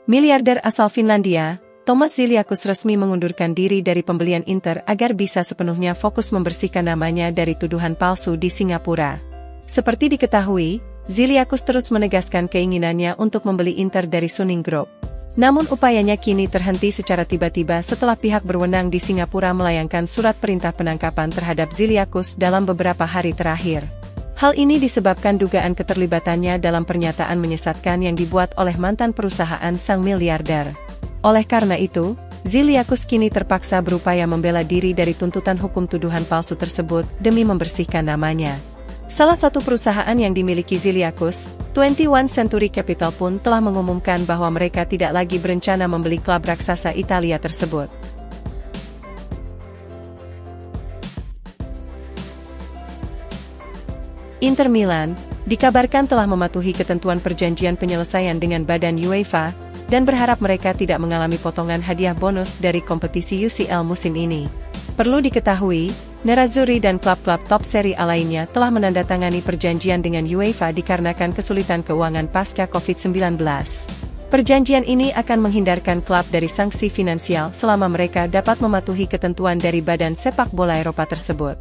Miliarder asal Finlandia, Thomas Ziliakus resmi mengundurkan diri dari pembelian Inter agar bisa sepenuhnya fokus membersihkan namanya dari tuduhan palsu di Singapura. Seperti diketahui, Ziliakus terus menegaskan keinginannya untuk membeli Inter dari Suning Group. Namun upayanya kini terhenti secara tiba-tiba setelah pihak berwenang di Singapura melayangkan surat perintah penangkapan terhadap Ziliakus dalam beberapa hari terakhir. Hal ini disebabkan dugaan keterlibatannya dalam pernyataan menyesatkan yang dibuat oleh mantan perusahaan sang miliarder. Oleh karena itu, Ziliakus kini terpaksa berupaya membela diri dari tuntutan hukum tuduhan palsu tersebut demi membersihkan namanya. Salah satu perusahaan yang dimiliki Ziliakus, 21 Century Capital pun telah mengumumkan bahwa mereka tidak lagi berencana membeli klub raksasa Italia tersebut. Inter Milan dikabarkan telah mematuhi ketentuan perjanjian penyelesaian dengan badan UEFA dan berharap mereka tidak mengalami potongan hadiah bonus dari kompetisi UCL musim ini. Perlu diketahui, Nerazzurri dan klub-klub top Serie A lainnya telah menandatangani perjanjian dengan UEFA dikarenakan kesulitan keuangan pasca COVID-19. Perjanjian ini akan menghindarkan klub dari sanksi finansial selama mereka dapat mematuhi ketentuan dari badan sepak bola Eropa tersebut.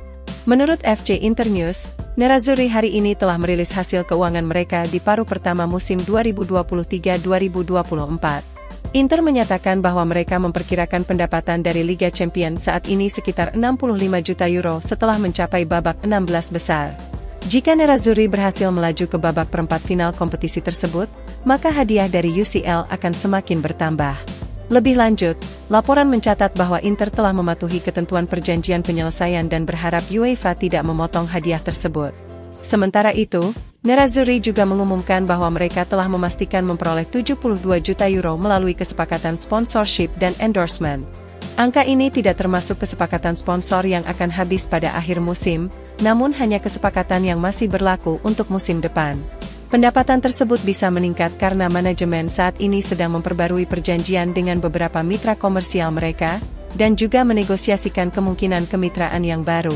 Menurut FC Internews, Nerazzurri hari ini telah merilis hasil keuangan mereka di paruh pertama musim 2023-2024. Inter menyatakan bahwa mereka memperkirakan pendapatan dari Liga Champions saat ini sekitar 65 juta euro setelah mencapai babak 16 besar. Jika Nerazzurri berhasil melaju ke babak perempat final kompetisi tersebut, maka hadiah dari UCL akan semakin bertambah. Lebih lanjut, laporan mencatat bahwa Inter telah mematuhi ketentuan perjanjian penyelesaian dan berharap UEFA tidak memotong hadiah tersebut. Sementara itu, Nerazzurri juga mengumumkan bahwa mereka telah memastikan memperoleh 72 juta euro melalui kesepakatan sponsorship dan endorsement. Angka ini tidak termasuk kesepakatan sponsor yang akan habis pada akhir musim, namun hanya kesepakatan yang masih berlaku untuk musim depan. Pendapatan tersebut bisa meningkat karena manajemen saat ini sedang memperbarui perjanjian dengan beberapa mitra komersial mereka, dan juga menegosiasikan kemungkinan kemitraan yang baru.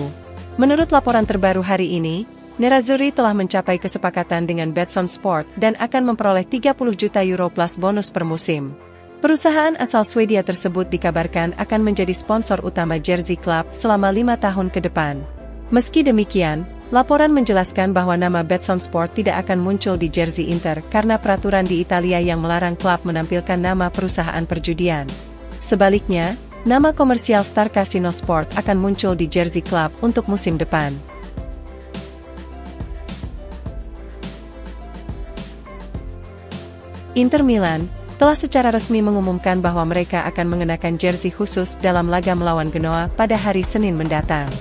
Menurut laporan terbaru hari ini, Nerazzurri telah mencapai kesepakatan dengan Betsson Sport dan akan memperoleh 30 juta euro plus bonus per musim. Perusahaan asal Swedia tersebut dikabarkan akan menjadi sponsor utama jersey klub selama 5 tahun ke depan. Meski demikian, laporan menjelaskan bahwa nama Betsson Sport tidak akan muncul di jersey Inter karena peraturan di Italia yang melarang klub menampilkan nama perusahaan perjudian. Sebaliknya, nama komersial Star Casino Sport akan muncul di jersey klub untuk musim depan. Inter Milan telah secara resmi mengumumkan bahwa mereka akan mengenakan jersey khusus dalam laga melawan Genoa pada hari Senin mendatang.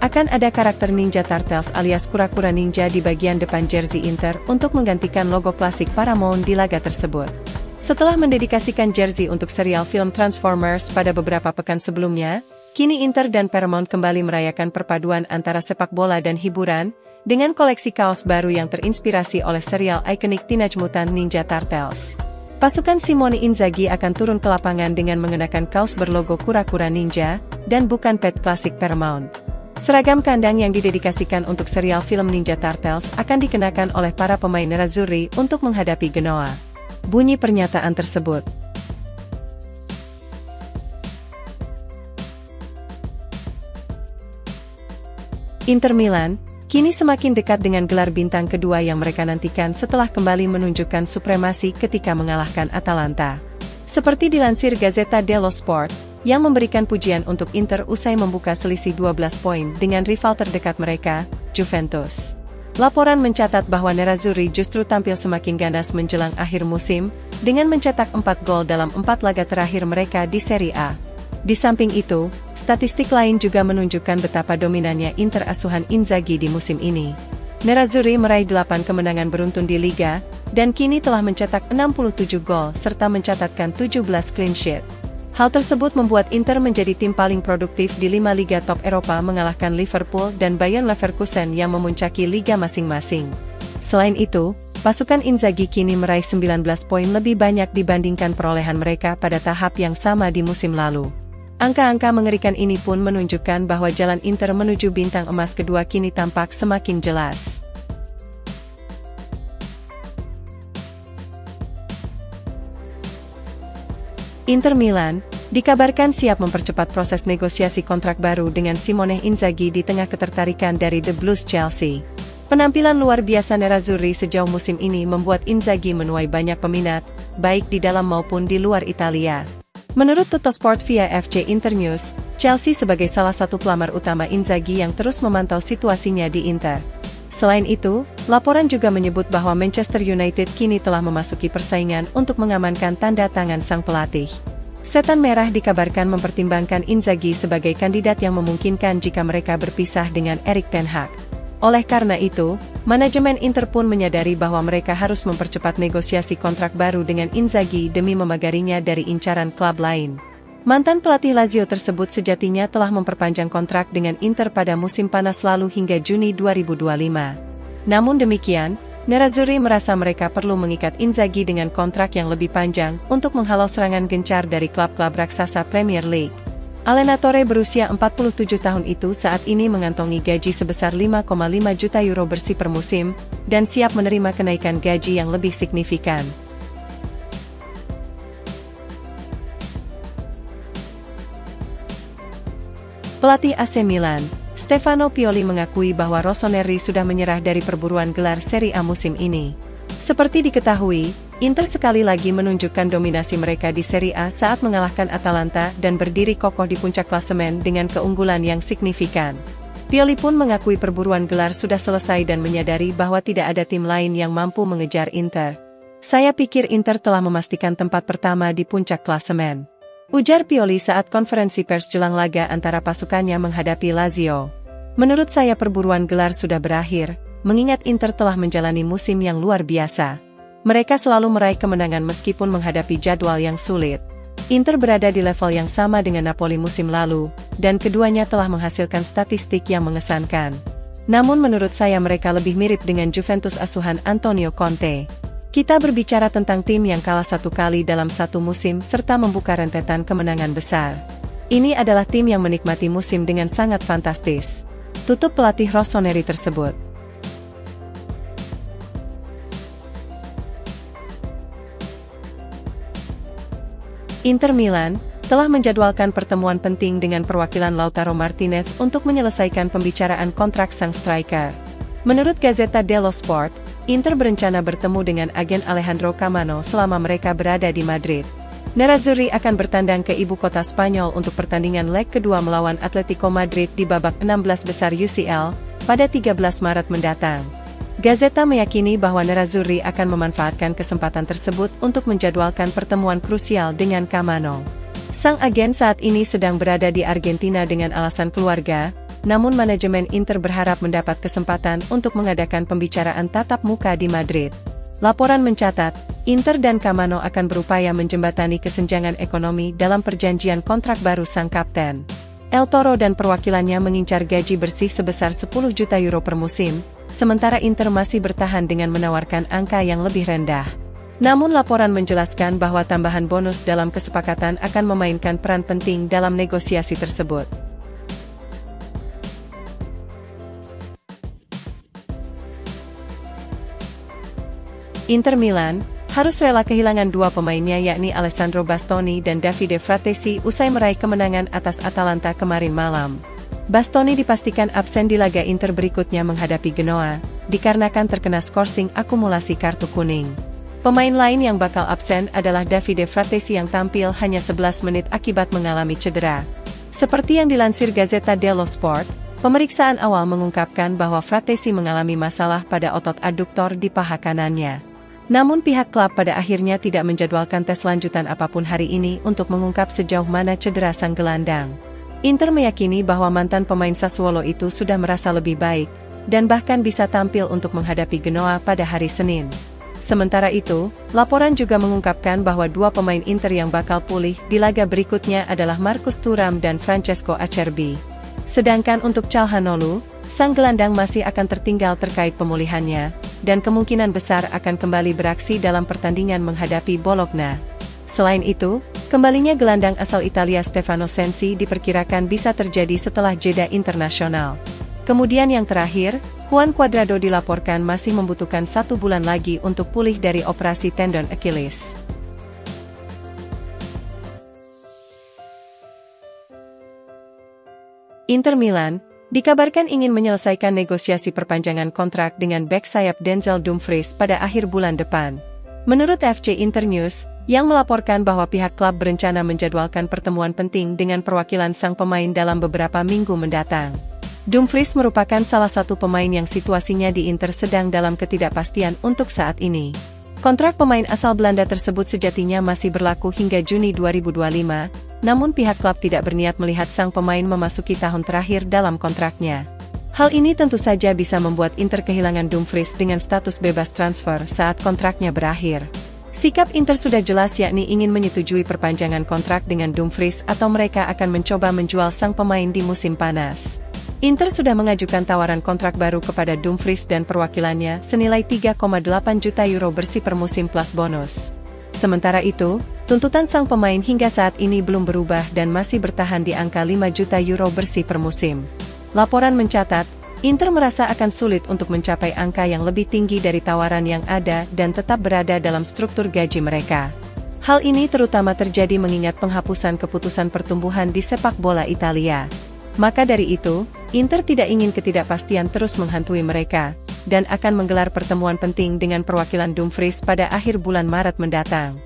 Akan ada karakter Ninja Turtles alias kura-kura ninja di bagian depan jersey Inter untuk menggantikan logo klasik Paramount di laga tersebut. Setelah mendedikasikan jersey untuk serial film Transformers pada beberapa pekan sebelumnya, kini Inter dan Paramount kembali merayakan perpaduan antara sepak bola dan hiburan, dengan koleksi kaos baru yang terinspirasi oleh serial ikonik Teenage Mutant Ninja Turtles. Pasukan Simone Inzaghi akan turun ke lapangan dengan mengenakan kaos berlogo kura-kura ninja, dan bukan pet klasik Paramount. Seragam kandang yang didedikasikan untuk serial film Ninja Turtles akan dikenakan oleh para pemain Nerazzurri untuk menghadapi Genoa. Bunyi pernyataan tersebut. Inter Milan kini semakin dekat dengan gelar bintang kedua yang mereka nantikan setelah kembali menunjukkan supremasi ketika mengalahkan Atalanta. Seperti dilansir Gazzetta dello Sport, yang memberikan pujian untuk Inter usai membuka selisih 12 poin dengan rival terdekat mereka, Juventus. Laporan mencatat bahwa Nerazzurri justru tampil semakin ganas menjelang akhir musim, dengan mencetak 4 gol dalam 4 laga terakhir mereka di Serie A. Di samping itu, statistik lain juga menunjukkan betapa dominannya Inter asuhan Inzaghi di musim ini. Nerazzurri meraih 8 kemenangan beruntun di Liga, dan kini telah mencetak 67 gol serta mencatatkan 17 clean sheet. Hal tersebut membuat Inter menjadi tim paling produktif di 5 liga top Eropa mengalahkan Liverpool dan Bayer Leverkusen yang memuncaki liga masing-masing. Selain itu, pasukan Inzaghi kini meraih 19 poin lebih banyak dibandingkan perolehan mereka pada tahap yang sama di musim lalu. Angka-angka mengerikan ini pun menunjukkan bahwa jalan Inter menuju bintang emas kedua kini tampak semakin jelas. Inter Milan dikabarkan siap mempercepat proses negosiasi kontrak baru dengan Simone Inzaghi di tengah ketertarikan dari The Blues Chelsea. Penampilan luar biasa Nerazzurri sejauh musim ini membuat Inzaghi menuai banyak peminat, baik di dalam maupun di luar Italia. Menurut Tuttosport via FC Internews, Chelsea sebagai salah satu pelamar utama Inzaghi yang terus memantau situasinya di Inter. Selain itu, laporan juga menyebut bahwa Manchester United kini telah memasuki persaingan untuk mengamankan tanda tangan sang pelatih. Setan Merah dikabarkan mempertimbangkan Inzaghi sebagai kandidat yang memungkinkan jika mereka berpisah dengan Erik ten Hag. Oleh karena itu, manajemen Inter pun menyadari bahwa mereka harus mempercepat negosiasi kontrak baru dengan Inzaghi demi memagarinya dari incaran klub lain. Mantan pelatih Lazio tersebut sejatinya telah memperpanjang kontrak dengan Inter pada musim panas lalu hingga Juni 2025. Namun demikian, Nerazzurri merasa mereka perlu mengikat Inzaghi dengan kontrak yang lebih panjang untuk menghalau serangan gencar dari klub-klub raksasa Premier League. Allenatore berusia 47 tahun itu saat ini mengantongi gaji sebesar 5,5 juta euro bersih per musim, dan siap menerima kenaikan gaji yang lebih signifikan. Pelatih AC Milan, Stefano Pioli mengakui bahwa Rossoneri sudah menyerah dari perburuan gelar Serie A musim ini. Seperti diketahui, Inter sekali lagi menunjukkan dominasi mereka di Serie A saat mengalahkan Atalanta dan berdiri kokoh di puncak klasemen dengan keunggulan yang signifikan. Pioli pun mengakui perburuan gelar sudah selesai dan menyadari bahwa tidak ada tim lain yang mampu mengejar Inter. "Saya pikir Inter telah memastikan tempat pertama di puncak klasemen," ujar Pioli saat konferensi pers jelang laga antara pasukannya menghadapi Lazio. "Menurut saya perburuan gelar sudah berakhir, mengingat Inter telah menjalani musim yang luar biasa. Mereka selalu meraih kemenangan meskipun menghadapi jadwal yang sulit. Inter berada di level yang sama dengan Napoli musim lalu, dan keduanya telah menghasilkan statistik yang mengesankan. Namun menurut saya mereka lebih mirip dengan Juventus asuhan Antonio Conte. Kita berbicara tentang tim yang kalah satu kali dalam satu musim serta membuka rentetan kemenangan besar. Ini adalah tim yang menikmati musim dengan sangat fantastis," tutup pelatih Rossoneri tersebut. Inter Milan telah menjadwalkan pertemuan penting dengan perwakilan Lautaro Martinez untuk menyelesaikan pembicaraan kontrak sang striker. Menurut Gazzetta dello Sport, Inter berencana bertemu dengan agen Alejandro Camano selama mereka berada di Madrid. Nerazzurri akan bertandang ke ibu kota Spanyol untuk pertandingan leg kedua melawan Atletico Madrid di babak 16 besar UCL pada 13 Maret mendatang. Gazzetta meyakini bahwa Nerazzurri akan memanfaatkan kesempatan tersebut untuk menjadwalkan pertemuan krusial dengan Camano. Sang agen saat ini sedang berada di Argentina dengan alasan keluarga, namun manajemen Inter berharap mendapat kesempatan untuk mengadakan pembicaraan tatap muka di Madrid. Laporan mencatat, Inter dan Camano akan berupaya menjembatani kesenjangan ekonomi dalam perjanjian kontrak baru sang kapten. El Toro dan perwakilannya mengincar gaji bersih sebesar 10 juta euro per musim, sementara Inter masih bertahan dengan menawarkan angka yang lebih rendah. Namun laporan menjelaskan bahwa tambahan bonus dalam kesepakatan akan memainkan peran penting dalam negosiasi tersebut. Inter Milan harus rela kehilangan dua pemainnya yakni Alessandro Bastoni dan Davide Fratesi usai meraih kemenangan atas Atalanta kemarin malam. Bastoni dipastikan absen di laga Inter berikutnya menghadapi Genoa, dikarenakan terkena skorsing akumulasi kartu kuning. Pemain lain yang bakal absen adalah Davide Fratesi yang tampil hanya 11 menit akibat mengalami cedera. Seperti yang dilansir Gazzetta dello Sport, pemeriksaan awal mengungkapkan bahwa Fratesi mengalami masalah pada otot aduktor di paha kanannya. Namun pihak klub pada akhirnya tidak menjadwalkan tes lanjutan apapun hari ini untuk mengungkap sejauh mana cedera sang gelandang. Inter meyakini bahwa mantan pemain Sassuolo itu sudah merasa lebih baik, dan bahkan bisa tampil untuk menghadapi Genoa pada hari Senin. Sementara itu, laporan juga mengungkapkan bahwa dua pemain Inter yang bakal pulih di laga berikutnya adalah Marcus Thuram dan Francesco Acerbi. Sedangkan untuk Calhanoglu, sang gelandang masih akan tertinggal terkait pemulihannya, dan kemungkinan besar akan kembali beraksi dalam pertandingan menghadapi Bologna. Selain itu, kembalinya gelandang asal Italia Stefano Sensi diperkirakan bisa terjadi setelah jeda internasional. Kemudian yang terakhir, Juan Cuadrado dilaporkan masih membutuhkan 1 bulan lagi untuk pulih dari operasi tendon Achilles. Inter Milan dikabarkan ingin menyelesaikan negosiasi perpanjangan kontrak dengan bek sayap Denzel Dumfries pada akhir bulan depan. Menurut FC Internews, yang melaporkan bahwa pihak klub berencana menjadwalkan pertemuan penting dengan perwakilan sang pemain dalam beberapa minggu mendatang. Dumfries merupakan salah satu pemain yang situasinya di Inter sedang dalam ketidakpastian untuk saat ini. Kontrak pemain asal Belanda tersebut sejatinya masih berlaku hingga Juni 2025, namun pihak klub tidak berniat melihat sang pemain memasuki tahun terakhir dalam kontraknya. Hal ini tentu saja bisa membuat Inter kehilangan Dumfries dengan status bebas transfer saat kontraknya berakhir. Sikap Inter sudah jelas, yakni ingin menyetujui perpanjangan kontrak dengan Dumfries atau mereka akan mencoba menjual sang pemain di musim panas. Inter sudah mengajukan tawaran kontrak baru kepada Dumfries dan perwakilannya senilai 3,8 juta euro bersih per musim plus bonus. Sementara itu, tuntutan sang pemain hingga saat ini belum berubah dan masih bertahan di angka 5 juta euro bersih per musim. Laporan mencatat, Inter merasa akan sulit untuk mencapai angka yang lebih tinggi dari tawaran yang ada dan tetap berada dalam struktur gaji mereka. Hal ini terutama terjadi mengingat penghapusan keputusan pertumbuhan di sepak bola Italia. Maka dari itu, Inter tidak ingin ketidakpastian terus menghantui mereka, dan akan menggelar pertemuan penting dengan perwakilan Dumfries pada akhir bulan Maret mendatang.